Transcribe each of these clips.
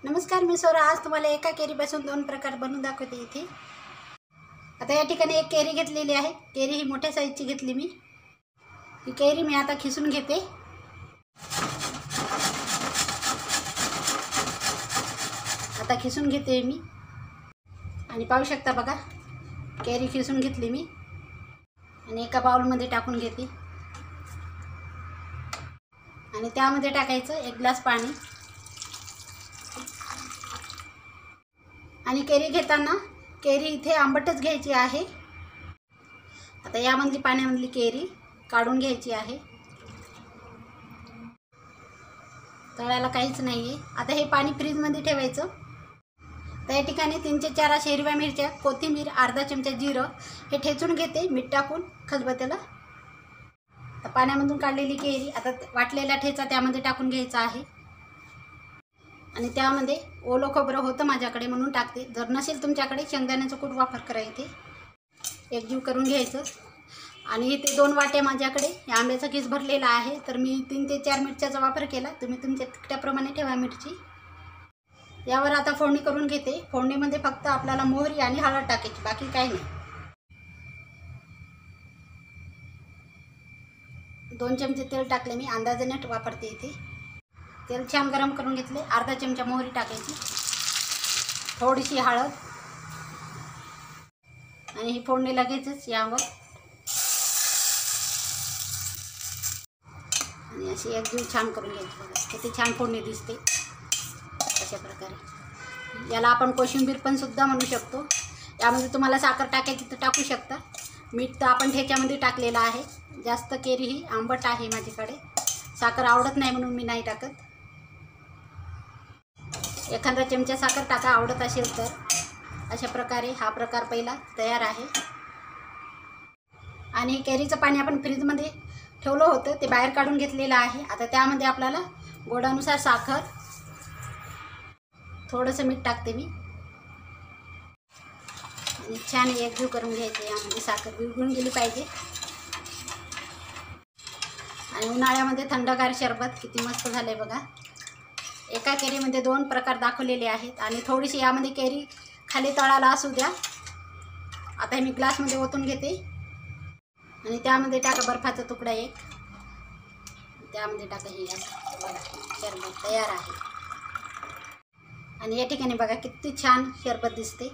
नमस्कार, मी सोरा. आज तुम्हाला एका केरीपासून दोन प्रकार बनवून दाखवते इथे. आता या ठिकाणी एक केरी घेतलेली आहे. केरी ही मोठ्या साईजची घेतली मी. ही केरी मी आता खिसून घेते. आता खिसून घेते मी आणि पाहू शकता बघा, केरी खिसून घेतली मी आणि एका बाउलमध्ये टाकून घेते आणि त्यामध्ये टाकायचं 1 ग्लास पाणी. आणि केरी घेताना केरी इथे आंबटच घ्यायची आहे. आता यामधली पाण्यामधली केरी काढून घ्यायची आहे. तळायला काहीच नाही आहे. आता हे पाणी फ्रीजमध्ये ठेवायचं. तर या ठिकाणी 3 ते 4 अशा हिरव्या मिरच्या, कोथिंबीर, अर्धा चमचा जिरं हे ठेचून घेते मीठ टाकून खलबत्त्याला. तर पाण्यामधून काढलेली केरी आता वाटलेला ठेचा त्यामध्ये टाकून घ्यायचा आहे आणि त्यामध्ये ओलं खोबरं होतं माझ्याकडे म्हणून टाकते. जर नसेल तुमच्याकडे शेंगदाण्याचं कूट वापर करा. इथे एकजीव करून घ्यायचं. आणि इथे 2 वाट्या माझ्याकडे आंब्याचा किस भरलेला आहे. तर मी 3 ते 4 मिरच्याचा वापर केला. तुम्ही तुमच्या तिखटाप्रमाणे ठेवा मिरची. यावर आता फोडणी करून घेते. फोडणीमध्ये फक्त आपल्याला मोहरी आणि हळद टाकायची, बाकी काही नाही. 2 चमचे तेल टाकले मी, अंदाजाने वापरते इथे. तेल छान गरम करून घेतले. अर्धा चमचा मोहरी टाकायची, थोडीशी हळद आणि ही फोडणी लगेचच यावर. आणि अशी एकजीव छान करून घ्यायची. बघा किती छान फोडणी दिसते. अशा प्रकारे याला आपण कोशिंबीर पण सुद्धा म्हणू शकतो. यामध्ये तुम्हाला साखर टाकायची तर टाकू शकता. मीठ तर आपण ठेच्यामध्ये टाकलेलं आहे. जास्त केरी ही आंबट आहे माझ्याकडे, साखर आवडत नाही म्हणून मी नाही टाकत. एखादा चमचा साखर टाका आवडत असेल तर. अशा प्रकारे हा प्रकार पहिला तयार आहे. आणि केरीचं पाणी आपण फ्रीजमध्ये ठेवलं होतं ते बाहेर काढून घेतलेलं आहे. आता त्यामध्ये आपल्याला गोडानुसार साखर, थोडंसं मीठ टाकते मी आणि छान एकजीव करून घ्यायचे. यामध्ये साखर विरघळून गेली पाहिजे. आणि उन्हाळ्यामध्ये थंडगार सरबत किती मस्त झालं आहे बघा. एका केरीमध्ये 2 प्रकार दाखवलेले आहेत आणि थोडीशी यामध्ये केरी खाली तळाला असू द्या. आता मी ग्लासमध्ये ओतून घेते आणि त्यामध्ये टाका बर्फाचा तुकडा एक. त्यामध्ये टाका हे असं बघा, शरबत तयार आहे. आणि या ठिकाणी बघा किती छान शरबत दिसते.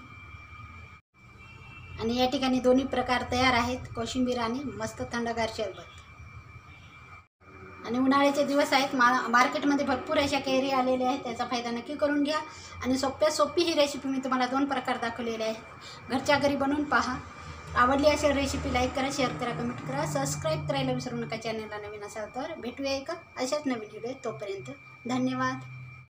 आणि या ठिकाणी दोन्ही प्रकार तयार आहेत, कोशिंबीर आणि मस्त थंडगार शरबत. आणि उन्हाळ्याचे दिवस आहेत. मार्केटमध्ये भरपूर अशा कैरी आलेल्या आहेत. त्याचा फायदा नक्की करून घ्या. आणि सोपी ही रेसिपी मी तुम्हाला 2 प्रकार दाखवलेले आहेत. घरच्या घरी बनवून पहा. आवडली अशा रेसिपी लाईक करा, शेअर करा, कमेंट करा, सबस्क्राईब करायला विसरू नका. चॅनलला नवीन असाल तर. भेटूया एका अशाच नवीन व्हिडिओ. तोपर्यंत धन्यवाद.